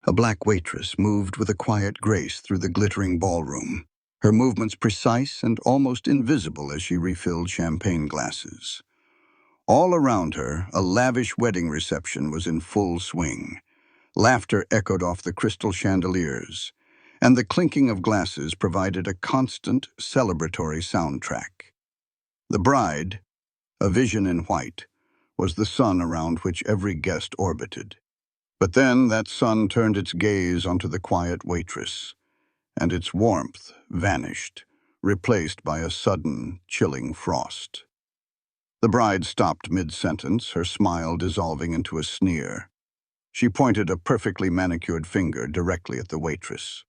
A black waitress moved with a quiet grace through the glittering ballroom, her movements precise and almost invisible as she refilled champagne glasses. All around her, a lavish wedding reception was in full swing. Laughter echoed off the crystal chandeliers, and the clinking of glasses provided a constant, celebratory soundtrack. The bride, a vision in white, was the sun around which every guest orbited. But then that sun turned its gaze onto the quiet waitress, and its warmth vanished, replaced by a sudden, chilling frost. The bride stopped mid-sentence, her smile dissolving into a sneer. She pointed a perfectly manicured finger directly at the waitress.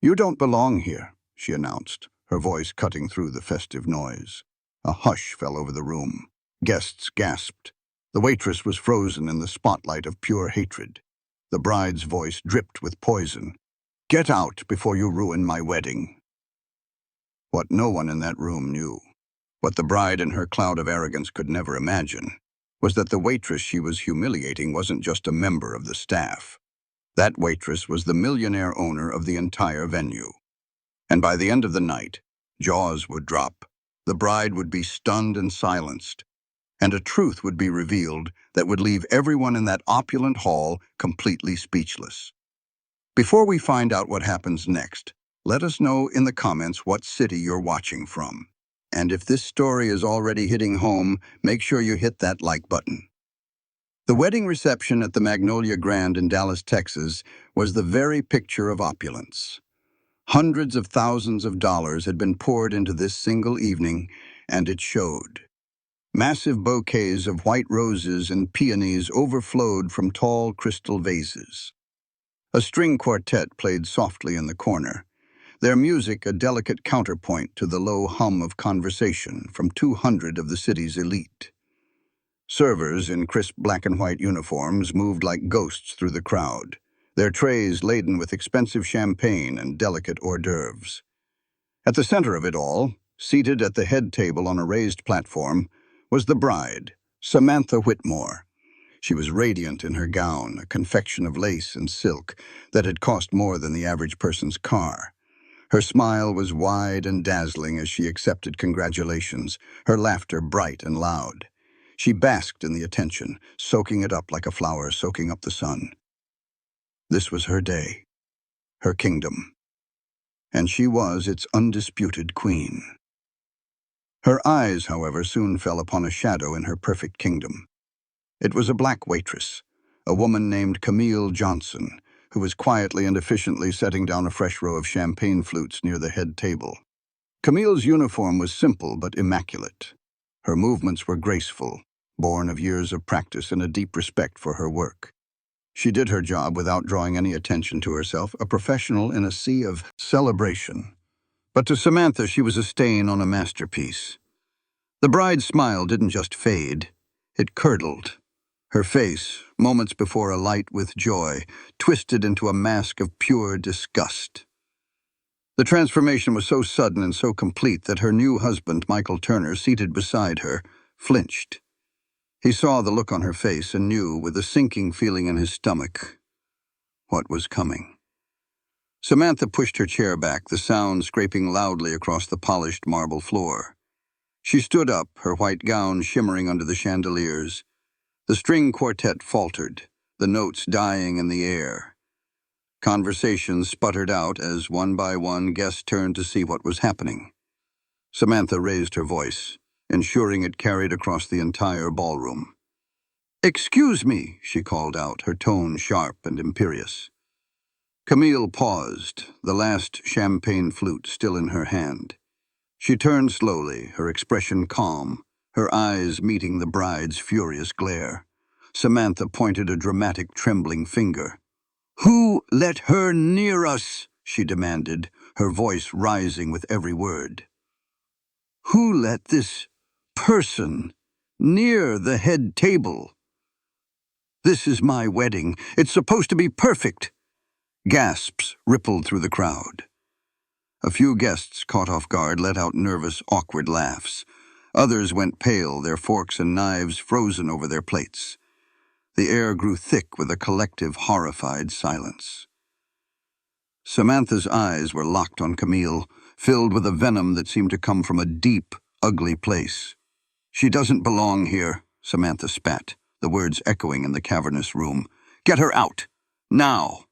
"You don't belong here," she announced, her voice cutting through the festive noise. A hush fell over the room. Guests gasped. The waitress was frozen in the spotlight of pure hatred. The bride's voice dripped with poison. "Get out before you ruin my wedding." What no one in that room knew, what the bride in her cloud of arrogance could never imagine, was that the waitress she was humiliating wasn't just a member of the staff. That waitress was the millionaire owner of the entire venue. And by the end of the night, jaws would drop, the bride would be stunned and silenced, and a truth would be revealed that would leave everyone in that opulent hall completely speechless. Before we find out what happens next, let us know in the comments what city you're watching from. And if this story is already hitting home, make sure you hit that like button. The wedding reception at the Magnolia Grand in Dallas, Texas, was the very picture of opulence. Hundreds of thousands of dollars had been poured into this single evening, and it showed. Massive bouquets of white roses and peonies overflowed from tall crystal vases. A string quartet played softly in the corner, their music a delicate counterpoint to the low hum of conversation from 200 of the city's elite. Servers in crisp black and white uniforms moved like ghosts through the crowd, their trays laden with expensive champagne and delicate hors d'oeuvres. At the center of it all, seated at the head table on a raised platform, was the bride, Samantha Whitmore. She was radiant in her gown, a confection of lace and silk that had cost more than the average person's car. Her smile was wide and dazzling as she accepted congratulations, her laughter bright and loud. She basked in the attention, soaking it up like a flower soaking up the sun. This was her day, her kingdom, and she was its undisputed queen. Her eyes, however, soon fell upon a shadow in her perfect kingdom. It was a black waitress, a woman named Camille Johnson, who was quietly and efficiently setting down a fresh row of champagne flutes near the head table. Camille's uniform was simple but immaculate. Her movements were graceful, born of years of practice and a deep respect for her work. She did her job without drawing any attention to herself, a professional in a sea of celebration. But to Samantha, she was a stain on a masterpiece. The bride's smile didn't just fade, it curdled. Her face, moments before alight with joy, twisted into a mask of pure disgust. The transformation was so sudden and so complete that her new husband, Michael Turner, seated beside her, flinched. He saw the look on her face and knew, with a sinking feeling in his stomach, what was coming. Samantha pushed her chair back, the sound scraping loudly across the polished marble floor. She stood up, her white gown shimmering under the chandeliers. The string quartet faltered, the notes dying in the air. Conversation sputtered out as one by one guests turned to see what was happening. Samantha raised her voice, ensuring it carried across the entire ballroom. "Excuse me," she called out, her tone sharp and imperious. Camille paused, the last champagne flute still in her hand. She turned slowly, her expression calm, her eyes meeting the bride's furious glare. Samantha pointed a dramatic, trembling finger. "Who let her near us?" she demanded, her voice rising with every word. "Who let this person near the head table? This is my wedding. It's supposed to be perfect." Gasps rippled through the crowd. A few guests, caught off guard, let out nervous, awkward laughs. Others went pale, their forks and knives frozen over their plates. The air grew thick with a collective, horrified silence. Samantha's eyes were locked on Camille, filled with a venom that seemed to come from a deep, ugly place. "She doesn't belong here," Samantha spat, the words echoing in the cavernous room. "Get her out! Now!"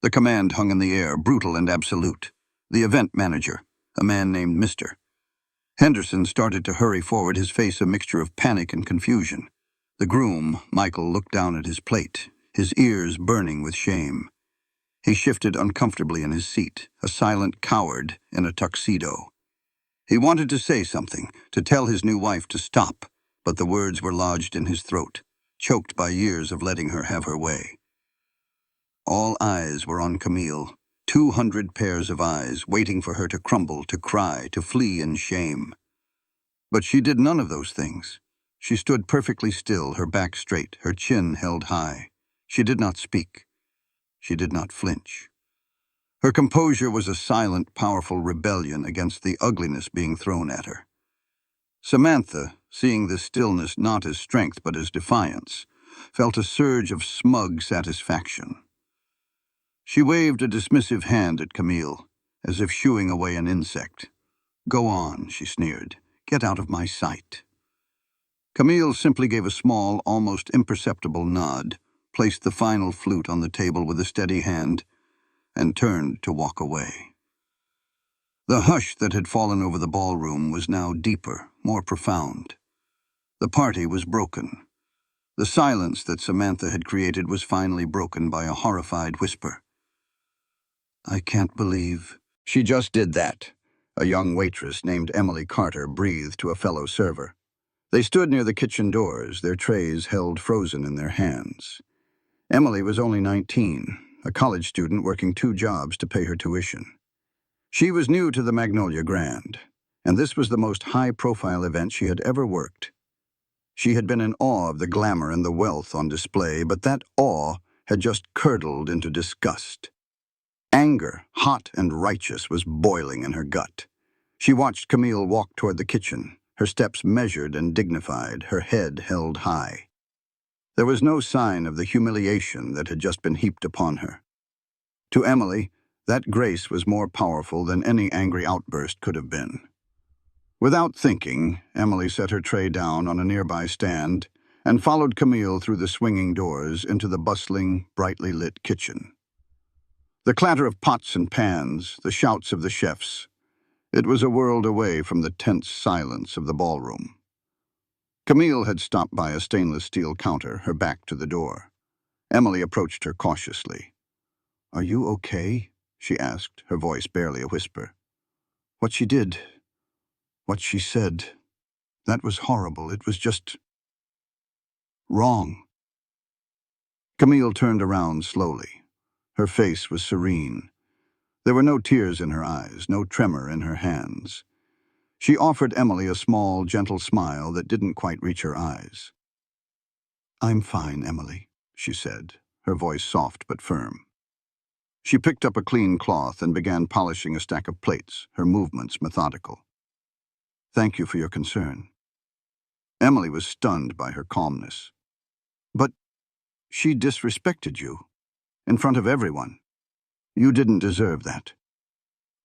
The command hung in the air, brutal and absolute. The event manager, a man named Mr. Henderson, started to hurry forward, his face a mixture of panic and confusion. The groom, Michael, looked down at his plate, his ears burning with shame. He shifted uncomfortably in his seat, a silent coward in a tuxedo. He wanted to say something, to tell his new wife to stop, but the words were lodged in his throat, choked by years of letting her have her way. All eyes were on Camille, 200 pairs of eyes, waiting for her to crumble, to cry, to flee in shame. But she did none of those things. She stood perfectly still, her back straight, her chin held high. She did not speak. She did not flinch. Her composure was a silent, powerful rebellion against the ugliness being thrown at her. Samantha, seeing this stillness not as strength but as defiance, felt a surge of smug satisfaction. She waved a dismissive hand at Camille, as if shooing away an insect. "Go on," she sneered. "Get out of my sight." Camille simply gave a small, almost imperceptible nod, placed the final flute on the table with a steady hand, and turned to walk away. The hush that had fallen over the ballroom was now deeper, more profound. The party was broken. The silence that Samantha had created was finally broken by a horrified whisper. "I can't believe—" "She just did that," a young waitress named Emily Carter breathed to a fellow server. They stood near the kitchen doors, their trays held frozen in their hands. Emily was only 19, a college student working 2 jobs to pay her tuition. She was new to the Magnolia Grand, and this was the most high-profile event she had ever worked. She had been in awe of the glamour and the wealth on display, but that awe had just curdled into disgust. Anger, hot and righteous, was boiling in her gut. She watched Camille walk toward the kitchen, her steps measured and dignified, her head held high. There was no sign of the humiliation that had just been heaped upon her. To Emily, that grace was more powerful than any angry outburst could have been. Without thinking, Emily set her tray down on a nearby stand and followed Camille through the swinging doors into the bustling, brightly lit kitchen. The clatter of pots and pans, the shouts of the chefs. It was a world away from the tense silence of the ballroom. Camille had stopped by a stainless steel counter, her back to the door. Emily approached her cautiously. "Are you okay?" she asked, her voice barely a whisper. "What she did, what she said, that was horrible. It was just wrong." Camille turned around slowly. Her face was serene. There were no tears in her eyes, no tremor in her hands. She offered Emily a small, gentle smile that didn't quite reach her eyes. "I'm fine, Emily," she said, her voice soft but firm. She picked up a clean cloth and began polishing a stack of plates, her movements methodical. "Thank you for your concern." Emily was stunned by her calmness. "But she disrespected you, in front of everyone. You didn't deserve that."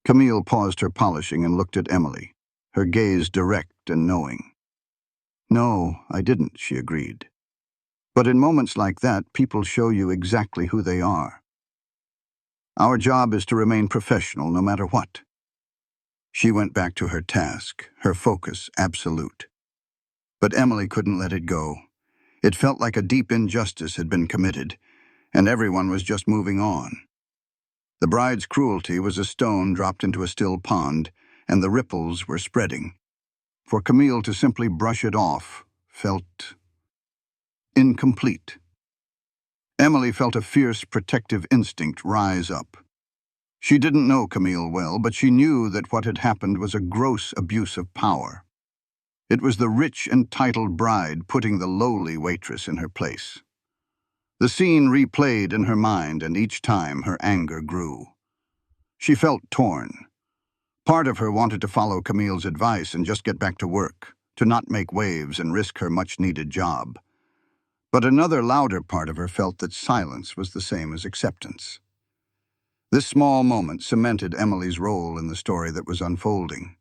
Camille paused her polishing and looked at Emily, her gaze direct and knowing. "No, I didn't," she agreed. "But in moments like that, people show you exactly who they are. Our job is to remain professional no matter what." She went back to her task, her focus absolute. But Emily couldn't let it go. It felt like a deep injustice had been committed, and everyone was just moving on. The bride's cruelty was a stone dropped into a still pond, and the ripples were spreading. For Camille to simply brush it off felt incomplete. Emily felt a fierce protective instinct rise up. She didn't know Camille well, but she knew that what had happened was a gross abuse of power. It was the rich, entitled bride putting the lowly waitress in her place. The scene replayed in her mind, and each time her anger grew. She felt torn. Part of her wanted to follow Camille's advice and just get back to work, to not make waves and risk her much-needed job. But another louder part of her felt that silence was the same as acceptance. This small moment cemented Emily's role in the story that was unfolding.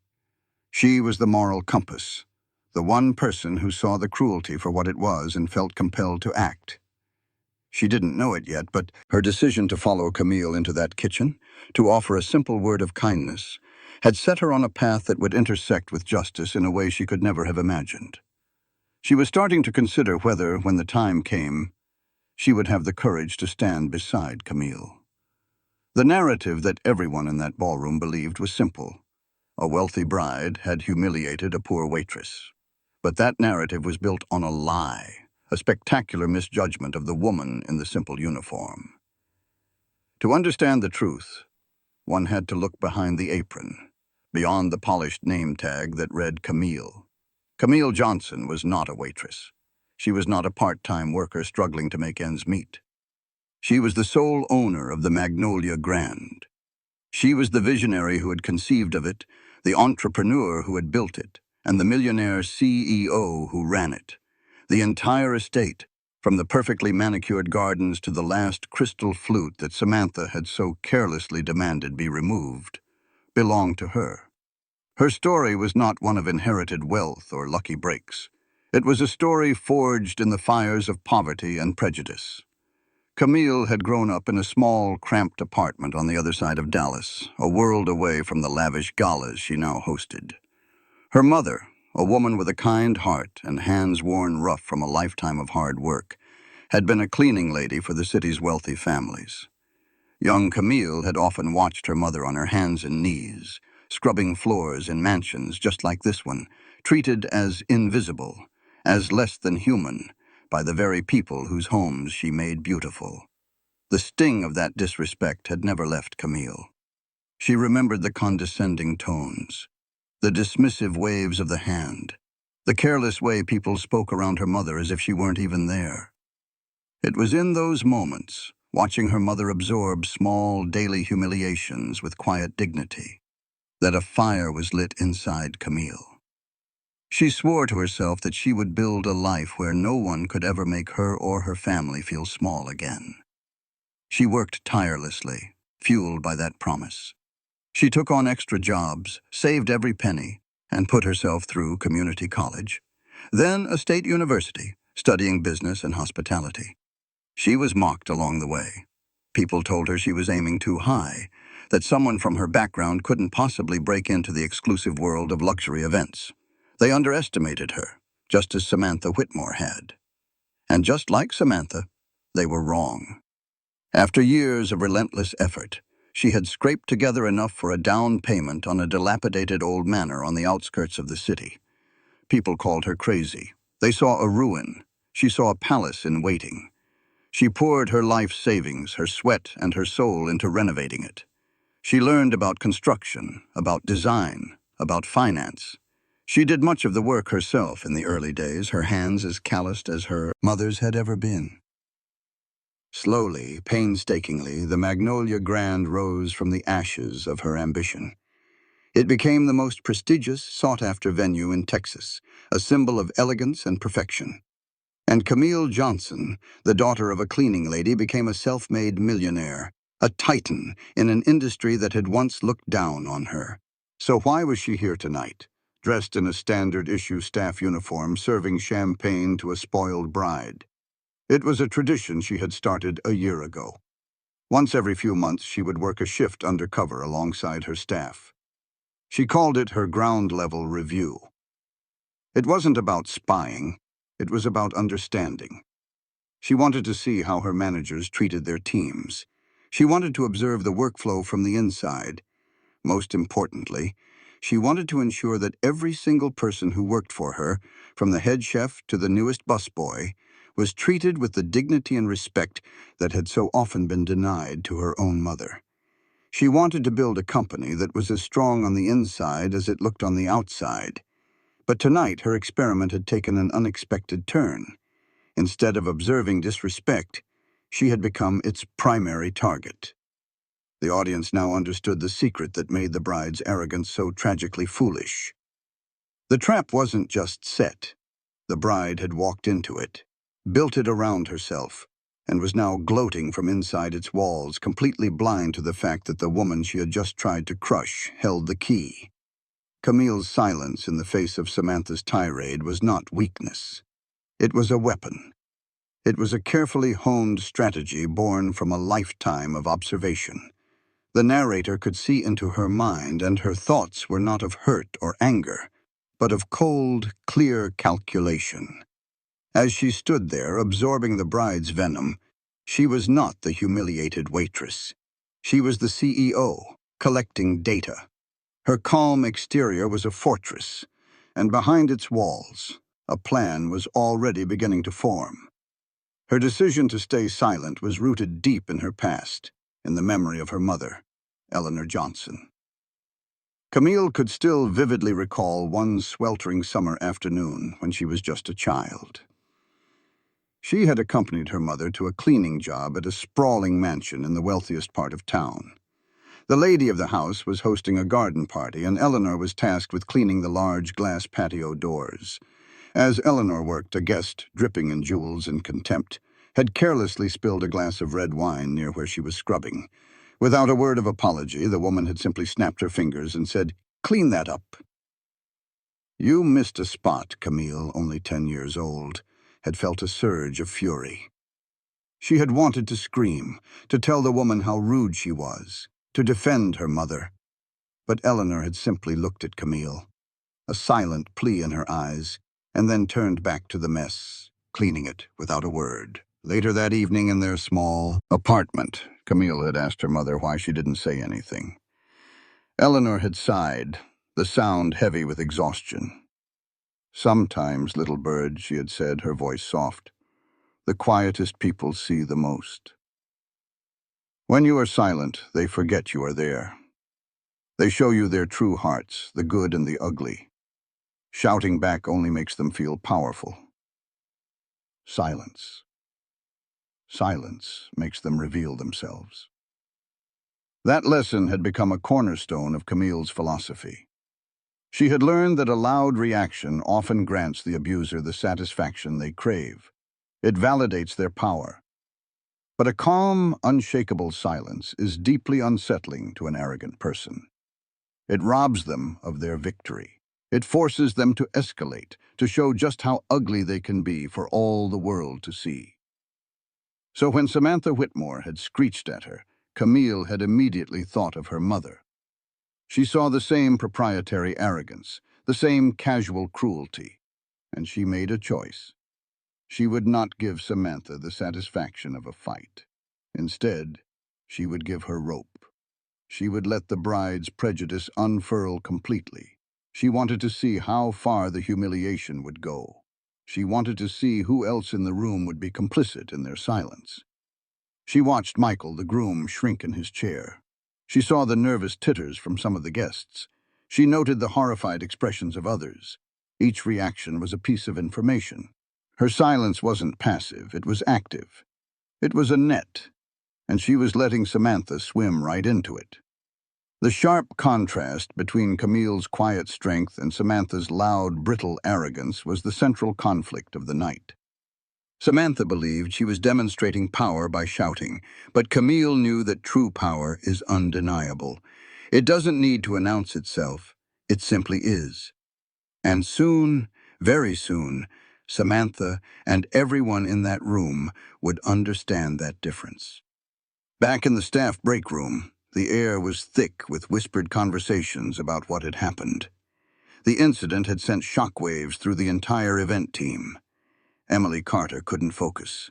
She was the moral compass, the one person who saw the cruelty for what it was and felt compelled to act. She didn't know it yet, but her decision to follow Camille into that kitchen, to offer a simple word of kindness, had set her on a path that would intersect with justice in a way she could never have imagined. She was starting to consider whether, when the time came, she would have the courage to stand beside Camille. The narrative that everyone in that ballroom believed was simple. A wealthy bride had humiliated a poor waitress. But that narrative was built on a lie, a spectacular misjudgment of the woman in the simple uniform. To understand the truth, one had to look behind the apron, beyond the polished name tag that read Camille. Camille Johnson was not a waitress. She was not a part-time worker struggling to make ends meet. She was the sole owner of the Magnolia Grand. She was the visionary who had conceived of it, the entrepreneur who had built it, and the millionaire CEO who ran it. The entire estate, from the perfectly manicured gardens to the last crystal flute that Samantha had so carelessly demanded be removed, belonged to her. Her story was not one of inherited wealth or lucky breaks. It was a story forged in the fires of poverty and prejudice. Camille had grown up in a small, cramped apartment on the other side of Dallas, a world away from the lavish galas she now hosted. Her mother, a woman with a kind heart and hands worn rough from a lifetime of hard work, had been a cleaning lady for the city's wealthy families. Young Camille had often watched her mother on her hands and knees, scrubbing floors in mansions just like this one, treated as invisible, as less than human, by the very people whose homes she made beautiful. The sting of that disrespect had never left Camille. She remembered the condescending tones, the dismissive waves of the hand, the careless way people spoke around her mother as if she weren't even there. It was in those moments, watching her mother absorb small daily humiliations with quiet dignity, that a fire was lit inside Camille. She swore to herself that she would build a life where no one could ever make her or her family feel small again. She worked tirelessly, fueled by that promise. She took on extra jobs, saved every penny, and put herself through community college, then a state university, studying business and hospitality. She was mocked along the way. People told her she was aiming too high, that someone from her background couldn't possibly break into the exclusive world of luxury events. They underestimated her, just as Samantha Whitmore had. And just like Samantha, they were wrong. After years of relentless effort, she had scraped together enough for a down payment on a dilapidated old manor on the outskirts of the city. People called her crazy. They saw a ruin. She saw a palace in waiting. She poured her life savings, her sweat, and her soul into renovating it. She learned about construction, about design, about finance. She did much of the work herself in the early days, her hands as calloused as her mother's had ever been. Slowly, painstakingly, the Magnolia Grand rose from the ashes of her ambition. It became the most prestigious, sought-after venue in Texas, a symbol of elegance and perfection. And Camille Johnson, the daughter of a cleaning lady, became a self-made millionaire, a titan in an industry that had once looked down on her. So why was she here tonight, dressed in a standard-issue staff uniform, serving champagne to a spoiled bride? It was a tradition she had started a year ago. Once every few months, she would work a shift undercover alongside her staff. She called it her ground-level review. It wasn't about spying. It was about understanding. She wanted to see how her managers treated their teams. She wanted to observe the workflow from the inside. Most importantly, she wanted to ensure that every single person who worked for her, from the head chef to the newest busboy, was treated with the dignity and respect that had so often been denied to her own mother. She wanted to build a company that was as strong on the inside as it looked on the outside. But tonight her experiment had taken an unexpected turn. Instead of observing disrespect, she had become its primary target. The audience now understood the secret that made the bride's arrogance so tragically foolish. The trap wasn't just set. The bride had walked into it. built it around herself, and was now gloating from inside its walls, completely blind to the fact that the woman she had just tried to crush held the key. Camille's silence in the face of Samantha's tirade was not weakness. It was a weapon. It was a carefully honed strategy born from a lifetime of observation. The narrator could see into her mind, and her thoughts were not of hurt or anger, but of cold, clear calculation. As she stood there, absorbing the bride's venom, she was not the humiliated waitress. She was the CEO, collecting data. Her calm exterior was a fortress, and behind its walls, a plan was already beginning to form. Her decision to stay silent was rooted deep in her past, in the memory of her mother, Eleanor Johnson. Camille could still vividly recall one sweltering summer afternoon when she was just a child. She had accompanied her mother to a cleaning job at a sprawling mansion in the wealthiest part of town. The lady of the house was hosting a garden party, and Eleanor was tasked with cleaning the large glass patio doors. As Eleanor worked, a guest, dripping in jewels and contempt, had carelessly spilled a glass of red wine near where she was scrubbing. Without a word of apology, the woman had simply snapped her fingers and said, "Clean that up." You missed a spot. Camille, only 10 years old, had felt a surge of fury. She had wanted to scream, to tell the woman how rude she was, to defend her mother. But Eleanor had simply looked at Camille, a silent plea in her eyes, and then turned back to the mess, cleaning it without a word. Later that evening in their small apartment, Camille had asked her mother why she didn't say anything. Eleanor had sighed, the sound heavy with exhaustion. "Sometimes, little bird," she had said, her voice soft, "the quietest people see the most. When you are silent, they forget you are there. They show you their true hearts, the good and the ugly. Shouting back only makes them feel powerful. Silence. Silence makes them reveal themselves." That lesson had become a cornerstone of Camille's philosophy. She had learned that a loud reaction often grants the abuser the satisfaction they crave. It validates their power. But a calm, unshakable silence is deeply unsettling to an arrogant person. It robs them of their victory. It forces them to escalate, to show just how ugly they can be for all the world to see. So when Samantha Whitmore had screeched at her, Camille had immediately thought of her mother. She saw the same proprietary arrogance, the same casual cruelty, and she made a choice. She would not give Samantha the satisfaction of a fight. Instead, she would give her rope. She would let the bride's prejudice unfurl completely. She wanted to see how far the humiliation would go. She wanted to see who else in the room would be complicit in their silence. She watched Michael, the groom, shrink in his chair. She saw the nervous titters from some of the guests. She noted the horrified expressions of others. Each reaction was a piece of information. Her silence wasn't passive, it was active. It was a net, and she was letting Samantha swim right into it. The sharp contrast between Camille's quiet strength and Samantha's loud, brittle arrogance was the central conflict of the night. Samantha believed she was demonstrating power by shouting, but Camille knew that true power is undeniable. It doesn't need to announce itself, it simply is. And soon, very soon, Samantha and everyone in that room would understand that difference. Back in the staff break room, the air was thick with whispered conversations about what had happened. The incident had sent shockwaves through the entire event team. Emily Carter couldn't focus.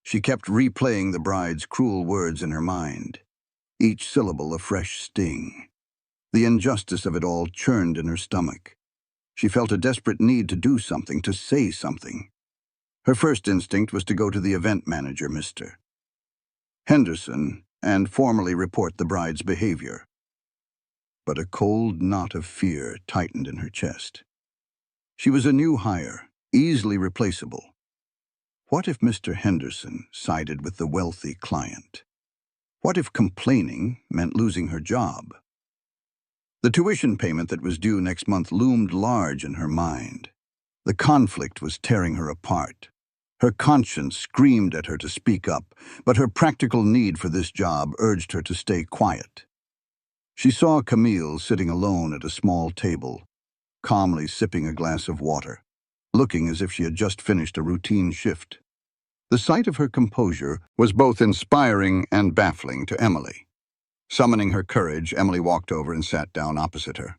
She kept replaying the bride's cruel words in her mind, each syllable a fresh sting. The injustice of it all churned in her stomach. She felt a desperate need to do something, to say something. Her first instinct was to go to the event manager, Mr. Henderson, and formally report the bride's behavior. But a cold knot of fear tightened in her chest. She was a new hire, easily replaceable. What if Mr. Henderson sided with the wealthy client? What if complaining meant losing her job? The tuition payment that was due next month loomed large in her mind. The conflict was tearing her apart. Her conscience screamed at her to speak up, but her practical need for this job urged her to stay quiet. She saw Camille sitting alone at a small table, calmly sipping a glass of water, looking as if she had just finished a routine shift. The sight of her composure was both inspiring and baffling to Emily. Summoning her courage, Emily walked over and sat down opposite her.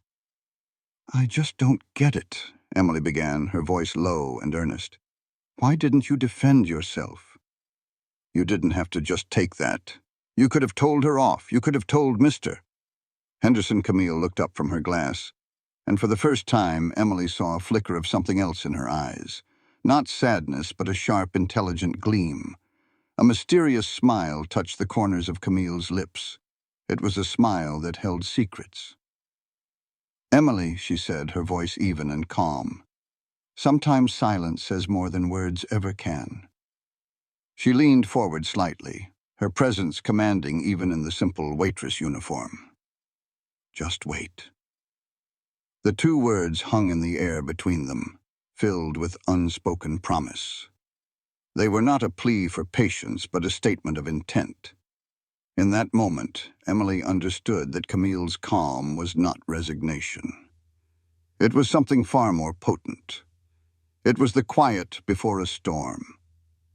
"I just don't get it," Emily began, her voice low and earnest. "Why didn't you defend yourself? You didn't have to just take that. You could have told her off. You could have told Mr. Henderson. Camille looked up from her glass, and for the first time, Emily saw a flicker of something else in her eyes. Not sadness, but a sharp, intelligent gleam. A mysterious smile touched the corners of Camille's lips. It was a smile that held secrets. "Emily," she said, her voice even and calm, "sometimes silence says more than words ever can." She leaned forward slightly, her presence commanding even in the simple waitress uniform. "Just wait." The two words hung in the air between them, filled with unspoken promise. They were not a plea for patience, but a statement of intent. In that moment, Emily understood that Camille's calm was not resignation. It was something far more potent. It was the quiet before a storm.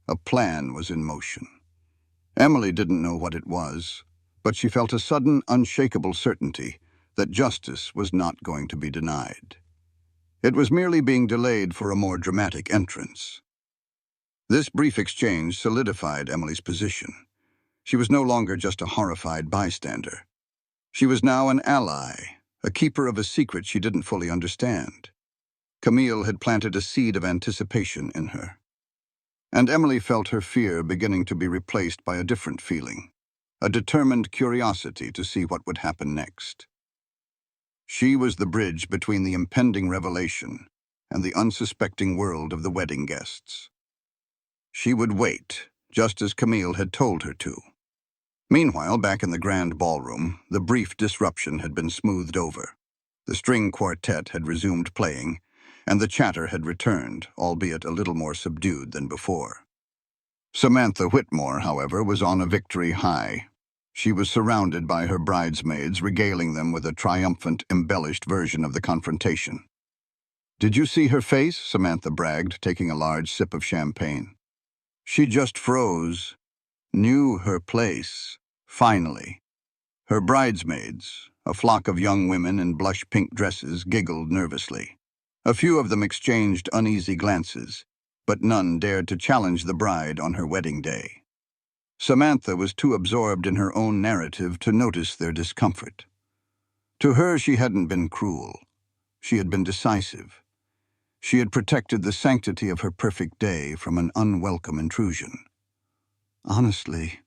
A plan was in motion. Emily didn't know what it was, but she felt a sudden, unshakable certainty that justice was not going to be denied. It was merely being delayed for a more dramatic entrance. This brief exchange solidified Emily's position. She was no longer just a horrified bystander. She was now an ally, a keeper of a secret she didn't fully understand. Camille had planted a seed of anticipation in her. And Emily felt her fear beginning to be replaced by a different feeling, a determined curiosity to see what would happen next. She was the bridge between the impending revelation and the unsuspecting world of the wedding guests. She would wait, just as Camille had told her to. Meanwhile, back in the grand ballroom, the brief disruption had been smoothed over. The string quartet had resumed playing, and the chatter had returned, albeit a little more subdued than before. Samantha Whitmore, however, was on a victory high. She was surrounded by her bridesmaids, regaling them with a triumphant, embellished version of the confrontation. "Did you see her face?" Samantha bragged, taking a large sip of champagne. "She just froze. Knew her place. Finally." Her bridesmaids, a flock of young women in blush-pink dresses, giggled nervously. A few of them exchanged uneasy glances, but none dared to challenge the bride on her wedding day. Samantha was too absorbed in her own narrative to notice their discomfort. To her, she hadn't been cruel. She had been decisive. She had protected the sanctity of her perfect day from an unwelcome intrusion. "Honestly,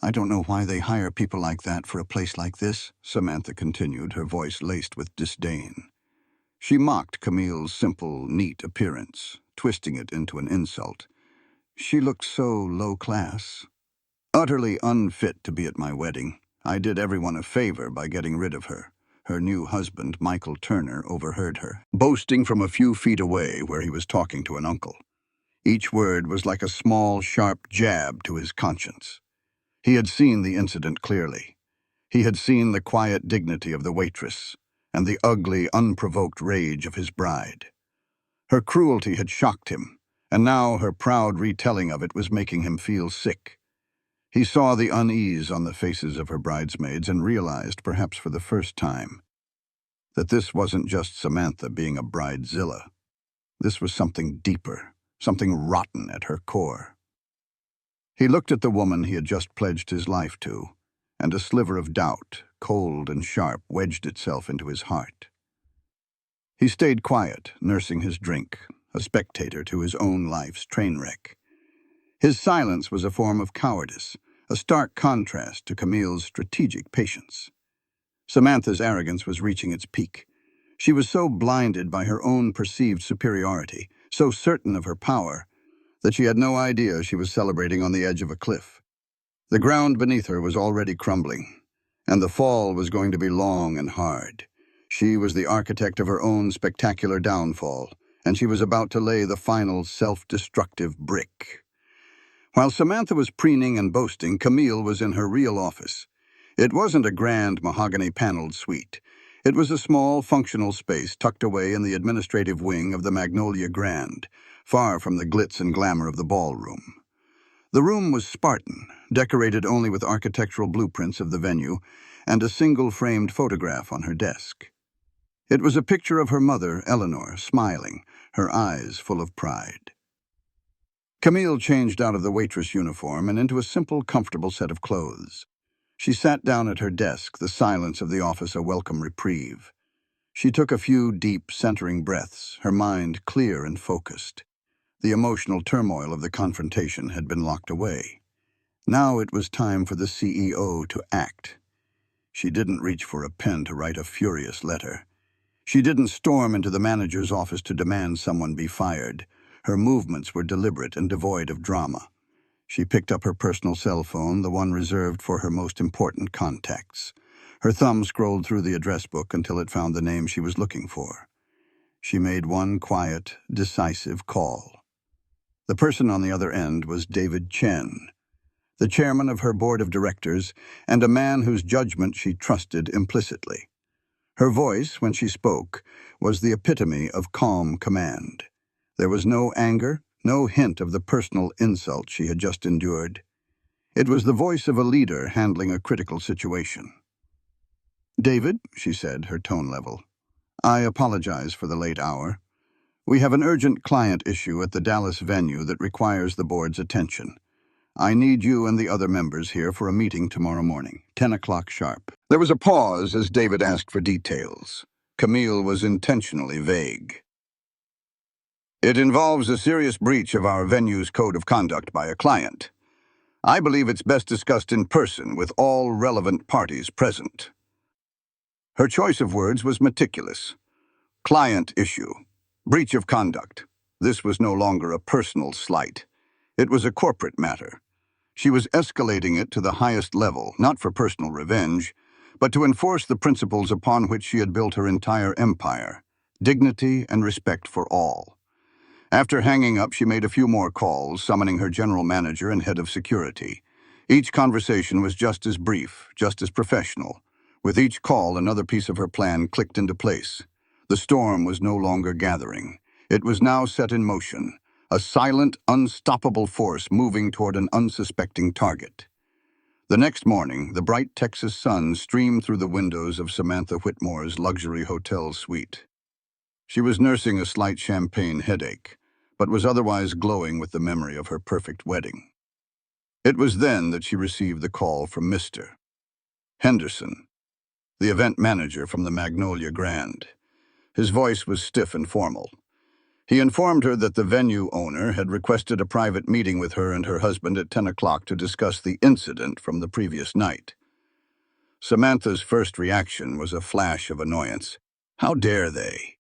I don't know why they hire people like that for a place like this," Samantha continued, her voice laced with disdain. She mocked Camille's simple, neat appearance, twisting it into an insult. "She looked so low-class. Utterly unfit to be at my wedding. I did everyone a favor by getting rid of her." Her new husband, Michael Turner, overheard her, boasting from a few feet away where he was talking to an uncle. Each word was like a small, sharp jab to his conscience. He had seen the incident clearly. He had seen the quiet dignity of the waitress and the ugly, unprovoked rage of his bride. Her cruelty had shocked him, and now her proud retelling of it was making him feel sick. He saw the unease on the faces of her bridesmaids and realized, perhaps for the first time, that this wasn't just Samantha being a bridezilla. This was something deeper, something rotten at her core. He looked at the woman he had just pledged his life to, and a sliver of doubt, cold and sharp, wedged itself into his heart. He stayed quiet, nursing his drink, a spectator to his own life's train wreck. His silence was a form of cowardice, a stark contrast to Camille's strategic patience. Samantha's arrogance was reaching its peak. She was so blinded by her own perceived superiority, so certain of her power, that she had no idea she was celebrating on the edge of a cliff. The ground beneath her was already crumbling, and the fall was going to be long and hard. She was the architect of her own spectacular downfall, and she was about to lay the final self-destructive brick. While Samantha was preening and boasting, Camille was in her real office. It wasn't a grand mahogany-paneled suite. It was a small, functional space tucked away in the administrative wing of the Magnolia Grand, far from the glitz and glamour of the ballroom. The room was Spartan, decorated only with architectural blueprints of the venue and a single framed photograph on her desk. It was a picture of her mother, Eleanor, smiling, her eyes full of pride. Camille changed out of the waitress uniform and into a simple, comfortable set of clothes. She sat down at her desk, the silence of the office a welcome reprieve. She took a few deep, centering breaths, her mind clear and focused. The emotional turmoil of the confrontation had been locked away. Now it was time for the CEO to act. She didn't reach for a pen to write a furious letter. She didn't storm into the manager's office to demand someone be fired. Her movements were deliberate and devoid of drama. She picked up her personal cell phone, the one reserved for her most important contacts. Her thumb scrolled through the address book until it found the name she was looking for. She made one quiet, decisive call. The person on the other end was David Chen, the chairman of her board of directors and a man whose judgment she trusted implicitly. Her voice, when she spoke, was the epitome of calm command. There was no anger, no hint of the personal insult she had just endured. It was the voice of a leader handling a critical situation. "David," she said, her tone level, "I apologize for the late hour. We have an urgent client issue at the Dallas venue that requires the board's attention. I need you and the other members here for a meeting tomorrow morning, 10 o'clock sharp." There was a pause as David asked for details. Camille was intentionally vague. "It involves a serious breach of our venue's code of conduct by a client. I believe it's best discussed in person with all relevant parties present." Her choice of words was meticulous. Client issue. Breach of conduct. This was no longer a personal slight. It was a corporate matter. She was escalating it to the highest level, not for personal revenge, but to enforce the principles upon which she had built her entire empire: dignity and respect for all. After hanging up, she made a few more calls, summoning her general manager and head of security. Each conversation was just as brief, just as professional. With each call, another piece of her plan clicked into place. The storm was no longer gathering. It was now set in motion, a silent, unstoppable force moving toward an unsuspecting target. The next morning, the bright Texas sun streamed through the windows of Samantha Whitmore's luxury hotel suite. She was nursing a slight champagne headache, but was otherwise glowing with the memory of her perfect wedding. It was then that she received the call from Mr. Henderson, the event manager from the Magnolia Grand. His voice was stiff and formal. He informed her that the venue owner had requested a private meeting with her and her husband at 10 o'clock to discuss the incident from the previous night. Samantha's first reaction was a flash of annoyance. How dare they?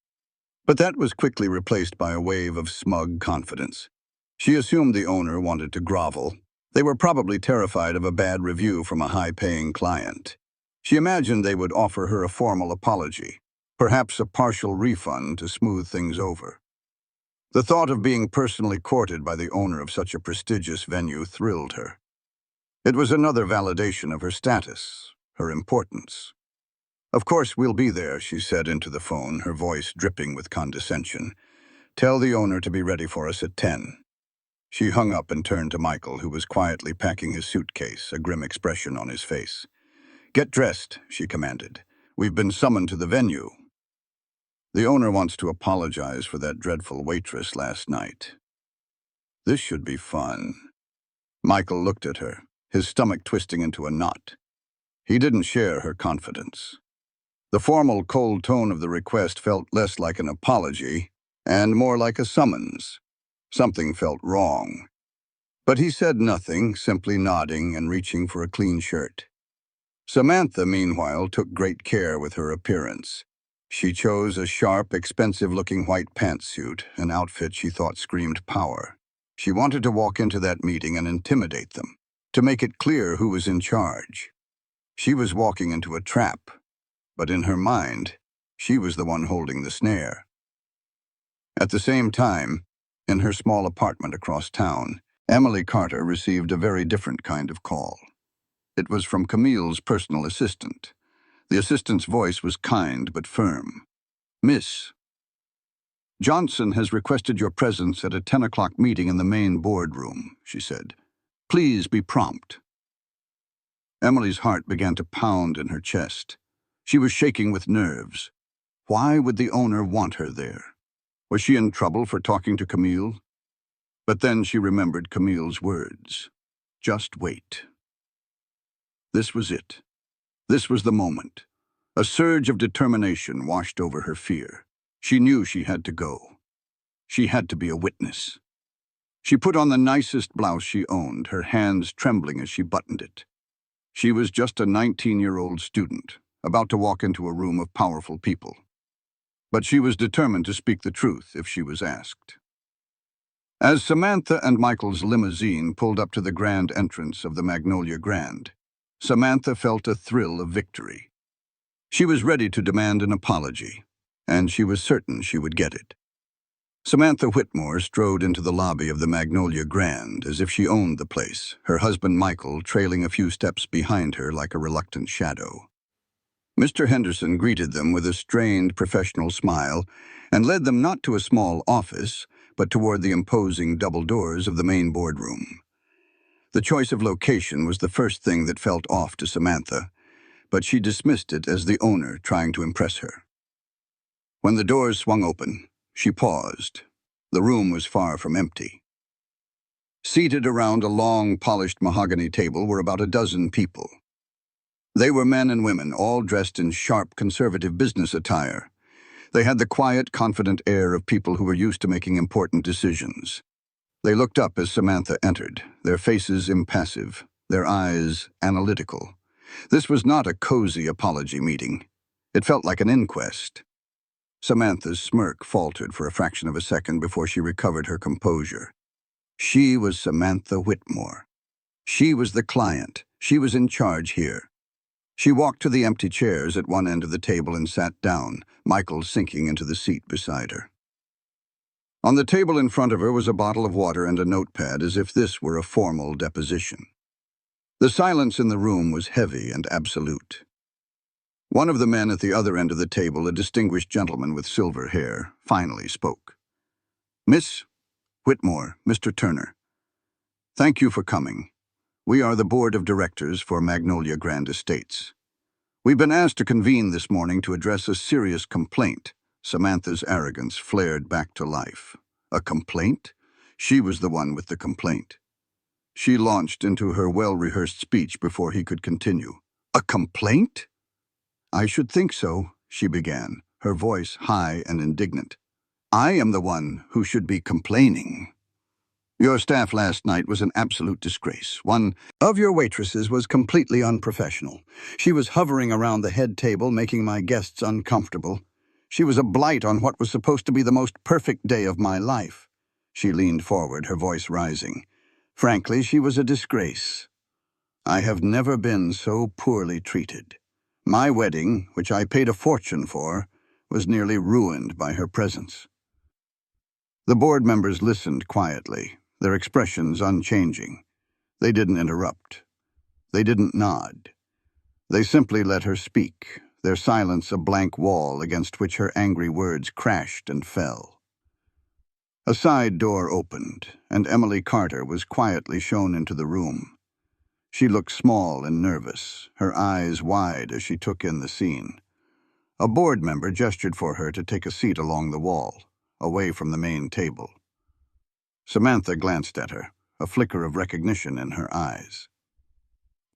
But that was quickly replaced by a wave of smug confidence. She assumed the owner wanted to grovel. They were probably terrified of a bad review from a high-paying client. She imagined they would offer her a formal apology, perhaps a partial refund to smooth things over. The thought of being personally courted by the owner of such a prestigious venue thrilled her. It was another validation of her status, her importance. "Of course we'll be there," she said into the phone, her voice dripping with condescension. "Tell the owner to be ready for us at 10. She hung up and turned to Michael, who was quietly packing his suitcase, a grim expression on his face. "Get dressed," she commanded. "We've been summoned to the venue. The owner wants to apologize for that dreadful waitress last night." This should be fun. Michael looked at her, his stomach twisting into a knot. He didn't share her confidence. The formal, cold tone of the request felt less like an apology and more like a summons. Something felt wrong. But he said nothing, simply nodding and reaching for a clean shirt. Samantha, meanwhile, took great care with her appearance. She chose a sharp, expensive-looking white pantsuit, an outfit she thought screamed power. She wanted to walk into that meeting and intimidate them, to make it clear who was in charge. She was walking into a trap, but in her mind, she was the one holding the snare. At the same time, in her small apartment across town, Emily Carter received a very different kind of call. It was from Camille's personal assistant. The assistant's voice was kind but firm. "Miss, Johnson has requested your presence at a 10 o'clock meeting in the main boardroom," she said. "Please be prompt." Emily's heart began to pound in her chest. She was shaking with nerves. Why would the owner want her there? Was she in trouble for talking to Camille? But then she remembered Camille's words. Just wait. This was it. This was the moment. A surge of determination washed over her fear. She knew she had to go. She had to be a witness. She put on the nicest blouse she owned, her hands trembling as she buttoned it. She was just a 19-year-old student, about to walk into a room of powerful people. But she was determined to speak the truth if she was asked. As Samantha and Michael's limousine pulled up to the grand entrance of the Magnolia Grand, Samantha felt a thrill of victory. She was ready to demand an apology, and she was certain she would get it. Samantha Whitmore strode into the lobby of the Magnolia Grand as if she owned the place, her husband Michael trailing a few steps behind her like a reluctant shadow. Mr. Henderson greeted them with a strained professional smile and led them not to a small office, but toward the imposing double doors of the main boardroom. The choice of location was the first thing that felt off to Samantha, but she dismissed it as the owner trying to impress her. When the doors swung open, she paused. The room was far from empty. Seated around a long, polished mahogany table were about a dozen people. They were men and women, all dressed in sharp, conservative business attire. They had the quiet, confident air of people who were used to making important decisions. They looked up as Samantha entered, their faces impassive, their eyes analytical. This was not a cozy apology meeting. It felt like an inquest. Samantha's smirk faltered for a fraction of a second before she recovered her composure. She was Samantha Whitmore. She was the client. She was in charge here. She walked to the empty chairs at one end of the table and sat down, Michael sinking into the seat beside her. On the table in front of her was a bottle of water and a notepad, as if this were a formal deposition. The silence in the room was heavy and absolute. One of the men at the other end of the table, a distinguished gentleman with silver hair, finally spoke. "Miss Whitmore, Mr. Turner, thank you for coming. We are the board of directors for Magnolia Grand Estates. We've been asked to convene this morning to address a serious complaint." Samantha's arrogance flared back to life. A complaint? She was the one with the complaint. She launched into her well-rehearsed speech before he could continue. "A complaint?" "I should think so," she began, her voice high and indignant. "I am the one who should be complaining. Your staff last night was an absolute disgrace. One of your waitresses was completely unprofessional. She was hovering around the head table, making my guests uncomfortable. She was a blight on what was supposed to be the most perfect day of my life." She leaned forward, her voice rising. "Frankly, she was a disgrace. I have never been so poorly treated. My wedding, which I paid a fortune for, was nearly ruined by her presence." The board members listened quietly, their expressions unchanging. They didn't interrupt. They didn't nod. They simply let her speak, their silence a blank wall against which her angry words crashed and fell. A side door opened, and Emily Carter was quietly shown into the room. She looked small and nervous, her eyes wide as she took in the scene. A board member gestured for her to take a seat along the wall, away from the main table. Samantha glanced at her, a flicker of recognition in her eyes.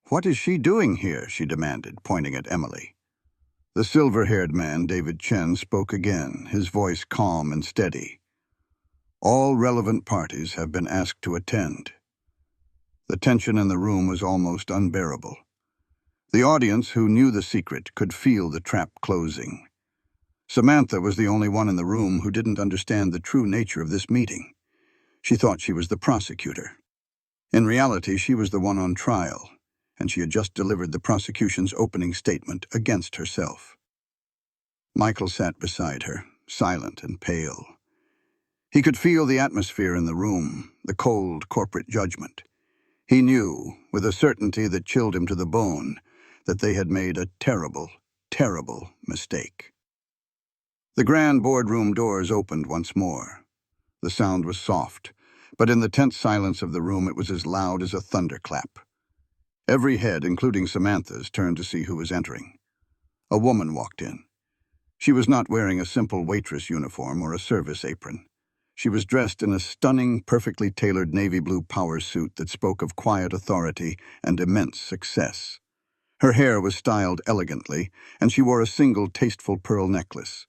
"What is she doing here?" she demanded, pointing at Emily. The silver-haired man, David Chen, spoke again, his voice calm and steady. "All relevant parties have been asked to attend." The tension in the room was almost unbearable. The audience, who knew the secret, could feel the trap closing. Samantha was the only one in the room who didn't understand the true nature of this meeting. She thought she was the prosecutor. In reality, she was the one on trial, and she had just delivered the prosecution's opening statement against herself. Michael sat beside her, silent and pale. He could feel the atmosphere in the room, the cold corporate judgment. He knew, with a certainty that chilled him to the bone, that they had made a terrible, terrible mistake. The grand boardroom doors opened once more. The sound was soft, but in the tense silence of the room it was as loud as a thunderclap. Every head, including Samantha's, turned to see who was entering. A woman walked in. She was not wearing a simple waitress uniform or a service apron. She was dressed in a stunning, perfectly tailored navy blue power suit that spoke of quiet authority and immense success. Her hair was styled elegantly, and she wore a single tasteful pearl necklace.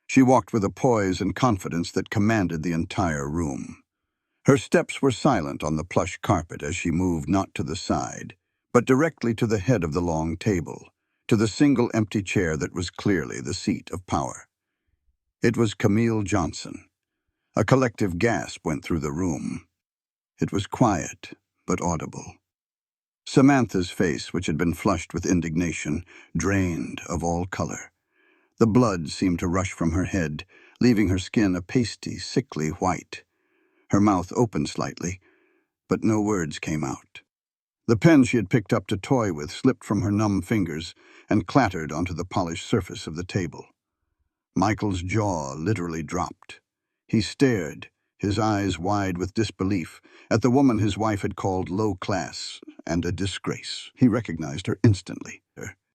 She walked with a poise and confidence that commanded the entire room. Her steps were silent on the plush carpet as she moved not to the side, but directly to the head of the long table, to the single empty chair that was clearly the seat of power. It was Camille Johnson. A collective gasp went through the room. It was quiet, but audible. Samantha's face, which had been flushed with indignation, drained of all color. The blood seemed to rush from her head, leaving her skin a pasty, sickly white. Her mouth opened slightly, but no words came out. The pen she had picked up to toy with slipped from her numb fingers and clattered onto the polished surface of the table. Michael's jaw literally dropped. He stared, his eyes wide with disbelief, at the woman his wife had called low class and a disgrace. He recognized her instantly.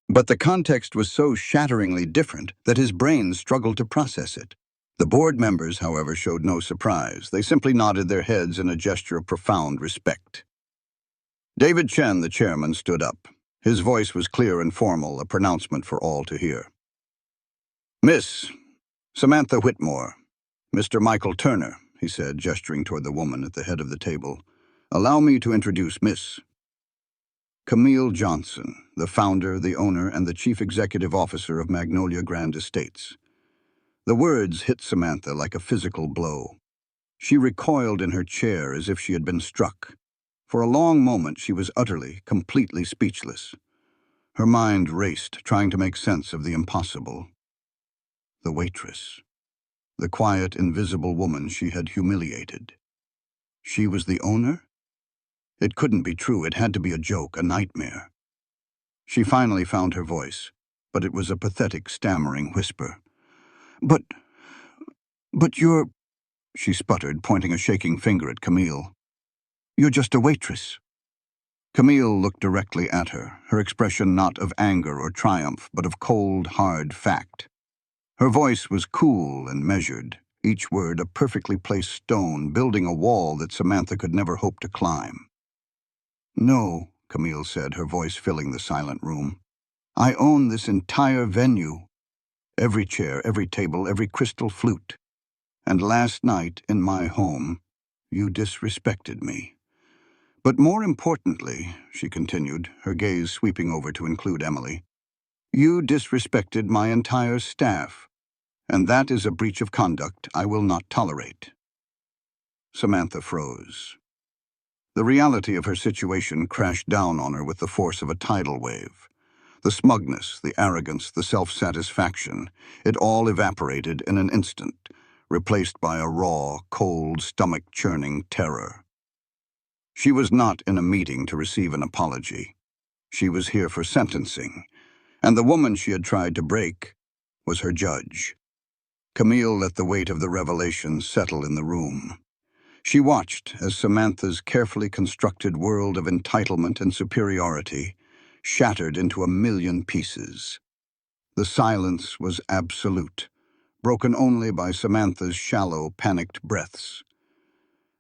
But the context was so shatteringly different that his brain struggled to process it. The board members, however, showed no surprise. They simply nodded their heads in a gesture of profound respect. David Chen, the chairman, stood up. His voice was clear and formal, a pronouncement for all to hear. Miss Samantha Whitmore, Mr. Michael Turner, he said, gesturing toward the woman at the head of the table. Allow me to introduce Miss Camille Johnson, the founder, the owner, and the chief executive officer of Magnolia Grand Estates. The words hit Samantha like a physical blow. She recoiled in her chair as if she had been struck. For a long moment she was utterly, completely speechless. Her mind raced, trying to make sense of the impossible. The waitress. The quiet, invisible woman she had humiliated. She was the owner? It couldn't be true. It had to be a joke, a nightmare. She finally found her voice, but it was a pathetic, stammering whisper. But you're, she sputtered, pointing a shaking finger at Camille. You're just a waitress. Camille looked directly at her, her expression not of anger or triumph, but of cold, hard fact. Her voice was cool and measured, each word a perfectly placed stone, building a wall that Samantha could never hope to climb. No, Camille said, her voice filling the silent room. I own this entire venue. Every chair, every table, every crystal flute. And last night, in my home, you disrespected me. But more importantly, she continued, her gaze sweeping over to include Emily, you disrespected my entire staff, and that is a breach of conduct I will not tolerate. Samantha froze. The reality of her situation crashed down on her with the force of a tidal wave. The smugness, the arrogance, the self-satisfaction, it all evaporated in an instant, replaced by a raw, cold, stomach-churning terror. She was not in a meeting to receive an apology. She was here for sentencing, and the woman she had tried to break was her judge. Camille let the weight of the revelation settle in the room. She watched as Samantha's carefully constructed world of entitlement and superiority shattered into a million pieces. The silence was absolute, broken only by Samantha's shallow, panicked breaths.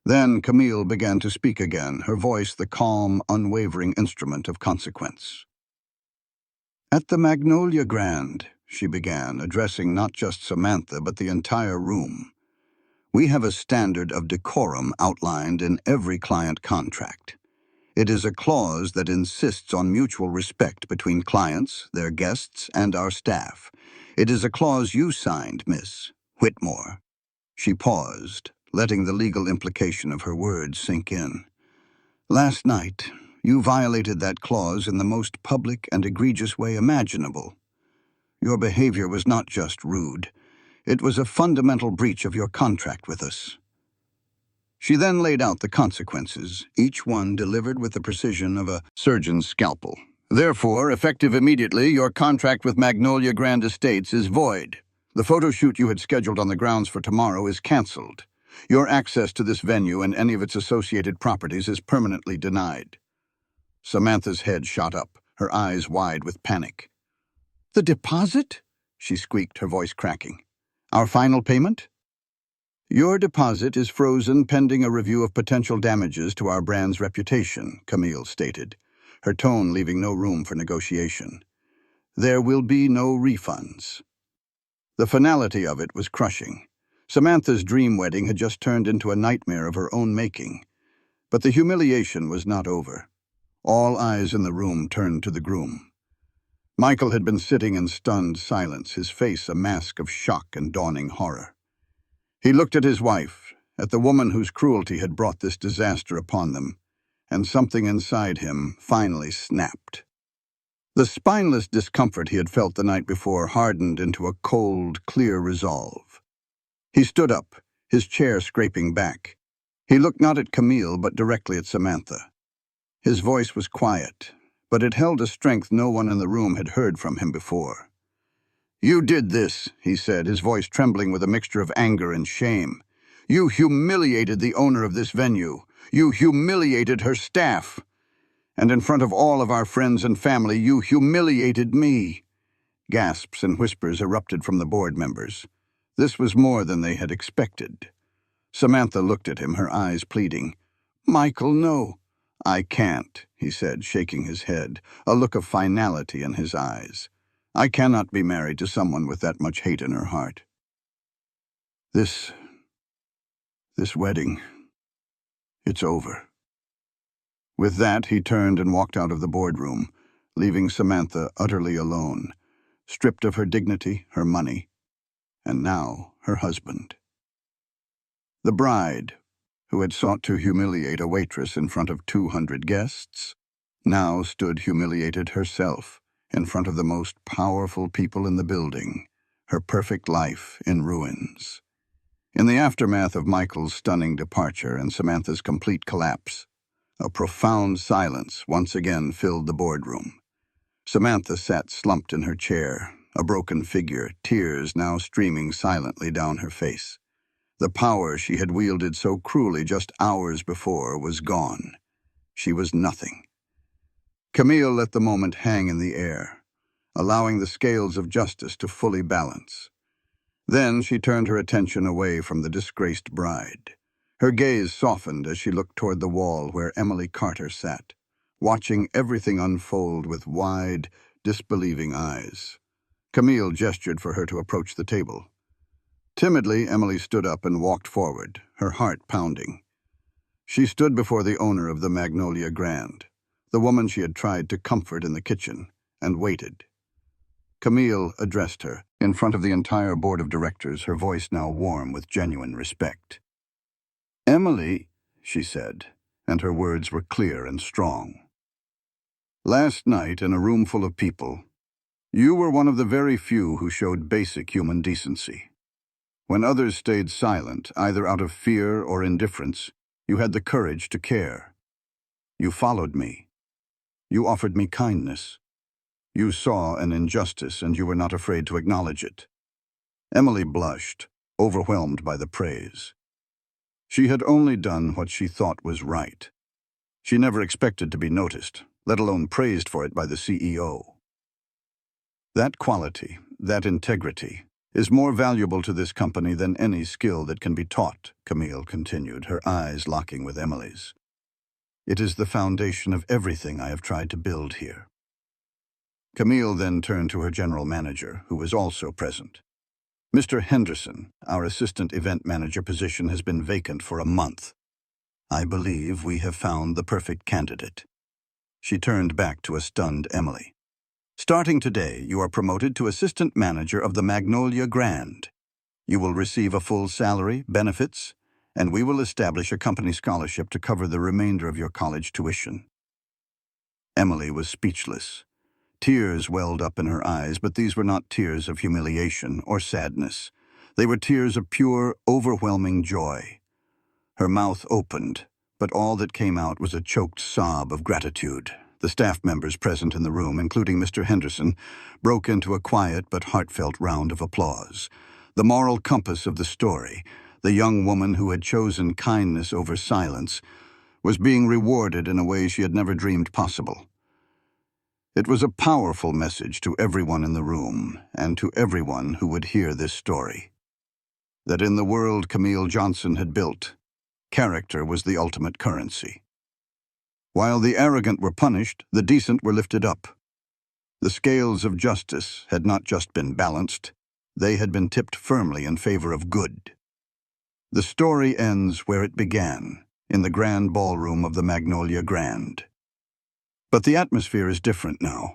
Then Camille began to speak again, her voice the calm, unwavering instrument of consequence. At the Magnolia Grand, she began, addressing not just Samantha but the entire room. We have a standard of decorum outlined in every client contract. It is a clause that insists on mutual respect between clients, their guests, and our staff. It is a clause you signed, Miss Whitmore. She paused, letting the legal implication of her words sink in. Last night, you violated that clause in the most public and egregious way imaginable. Your behavior was not just rude. It was a fundamental breach of your contract with us. She then laid out the consequences, each one delivered with the precision of a surgeon's scalpel. Therefore, effective immediately, your contract with Magnolia Grand Estates is void. The photo shoot you had scheduled on the grounds for tomorrow is cancelled. Your access to this venue and any of its associated properties is permanently denied. Samantha's head shot up, her eyes wide with panic. "The deposit?" she squeaked, her voice cracking. "Our final payment?" "Your deposit is frozen pending a review of potential damages to our brand's reputation," Camille stated, her tone leaving no room for negotiation. "There will be no refunds." The finality of it was crushing. Samantha's dream wedding had just turned into a nightmare of her own making. But the humiliation was not over. All eyes in the room turned to the groom. Michael had been sitting in stunned silence, his face a mask of shock and dawning horror. He looked at his wife, at the woman whose cruelty had brought this disaster upon them, and something inside him finally snapped. The spineless discomfort he had felt the night before hardened into a cold, clear resolve. He stood up, his chair scraping back. He looked not at Camille, but directly at Samantha. His voice was quiet, but it held a strength no one in the room had heard from him before. "You did this," he said, his voice trembling with a mixture of anger and shame. "You humiliated the owner of this venue. You humiliated her staff. And in front of all of our friends and family, you humiliated me." Gasps and whispers erupted from the board members. This was more than they had expected. Samantha looked at him, her eyes pleading. "Michael, no." "I can't," he said, shaking his head, a look of finality in his eyes. "I cannot be married to someone with that much hate in her heart. This wedding, it's over." With that, he turned and walked out of the boardroom, leaving Samantha utterly alone, stripped of her dignity, her money, and now her husband. The bride, who had sought to humiliate a waitress in front of 200 guests, now stood humiliated herself in front of the most powerful people in the building, her perfect life in ruins. In the aftermath of Michael's stunning departure and Samantha's complete collapse, a profound silence once again filled the boardroom. Samantha sat slumped in her chair, a broken figure, tears now streaming silently down her face. The power she had wielded so cruelly just hours before was gone. She was nothing. Camille let the moment hang in the air, allowing the scales of justice to fully balance. Then she turned her attention away from the disgraced bride. Her gaze softened as she looked toward the wall where Emily Carter sat, watching everything unfold with wide, disbelieving eyes. Camille gestured for her to approach the table. Timidly, Emily stood up and walked forward, her heart pounding. She stood before the owner of the Magnolia Grand, the woman she had tried to comfort in the kitchen, and waited. Camille addressed her, in front of the entire board of directors, her voice now warm with genuine respect. "Emily," she said, and her words were clear and strong. "Last night, in a room full of people, you were one of the very few who showed basic human decency. When others stayed silent, either out of fear or indifference, you had the courage to care. You followed me. You offered me kindness. You saw an injustice, and you were not afraid to acknowledge it." Emily blushed, overwhelmed by the praise. She had only done what she thought was right. She never expected to be noticed, let alone praised for it by the CEO. "That quality, that integrity, is more valuable to this company than any skill that can be taught," Camille continued, her eyes locking with Emily's. "It is the foundation of everything I have tried to build here." Camille then turned to her general manager, who was also present. "Mr. Henderson, our assistant event manager position has been vacant for a month. I believe we have found the perfect candidate." She turned back to a stunned Emily. "Starting today, you are promoted to assistant manager of the Magnolia Grand. You will receive a full salary, benefits, and we will establish a company scholarship to cover the remainder of your college tuition." Emily was speechless. Tears welled up in her eyes, but these were not tears of humiliation or sadness. They were tears of pure, overwhelming joy. Her mouth opened, but all that came out was a choked sob of gratitude. The staff members present in the room, including Mr. Henderson, broke into a quiet but heartfelt round of applause. The moral compass of the story, the young woman who had chosen kindness over silence, was being rewarded in a way she had never dreamed possible. It was a powerful message to everyone in the room, and to everyone who would hear this story. That in the world Camille Johnson had built, character was the ultimate currency. While the arrogant were punished, the decent were lifted up. The scales of justice had not just been balanced, they had been tipped firmly in favor of good. The story ends where it began, in the grand ballroom of the Magnolia Grand. But the atmosphere is different now.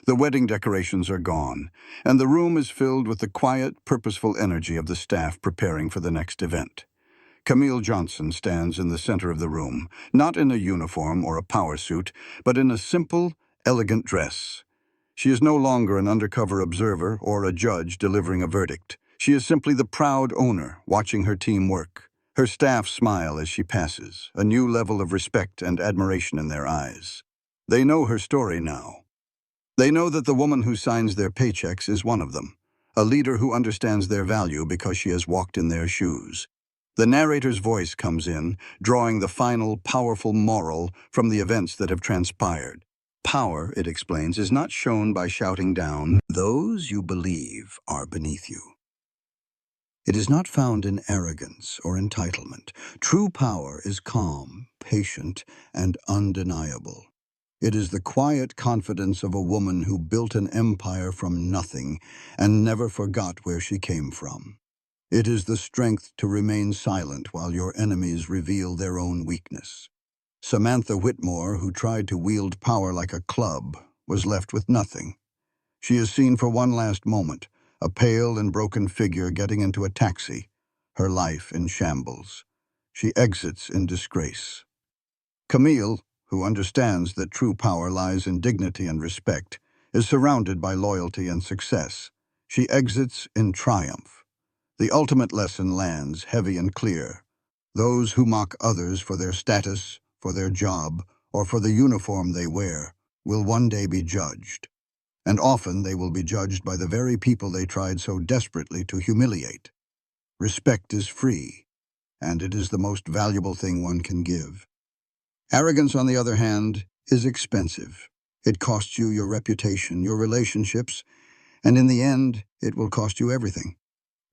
The wedding decorations are gone, and the room is filled with the quiet, purposeful energy of the staff preparing for the next event. Camille Johnson stands in the center of the room, not in a uniform or a power suit, but in a simple, elegant dress. She is no longer an undercover observer or a judge delivering a verdict. She is simply the proud owner watching her team work. Her staff smile as she passes, a new level of respect and admiration in their eyes. They know her story now. They know that the woman who signs their paychecks is one of them, a leader who understands their value because she has walked in their shoes. The narrator's voice comes in, drawing the final, powerful moral from the events that have transpired. Power, it explains, is not shown by shouting down, "Those you believe are beneath you." It is not found in arrogance or entitlement. True power is calm, patient, and undeniable. It is the quiet confidence of a woman who built an empire from nothing and never forgot where she came from. It is the strength to remain silent while your enemies reveal their own weakness. Samantha Whitmore, who tried to wield power like a club, was left with nothing. She is seen for one last moment, a pale and broken figure getting into a taxi, her life in shambles. She exits in disgrace. Camille, who understands that true power lies in dignity and respect, is surrounded by loyalty and success. She exits in triumph. The ultimate lesson lands heavy and clear. Those who mock others for their status, for their job, or for the uniform they wear will one day be judged. And often they will be judged by the very people they tried so desperately to humiliate. Respect is free, and it is the most valuable thing one can give. Arrogance, on the other hand, is expensive. It costs you your reputation, your relationships, and in the end, it will cost you everything.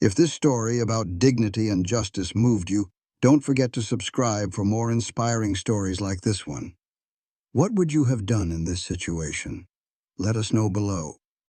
If this story about dignity and justice moved you, don't forget to subscribe for more inspiring stories like this one. What would you have done in this situation? Let us know below.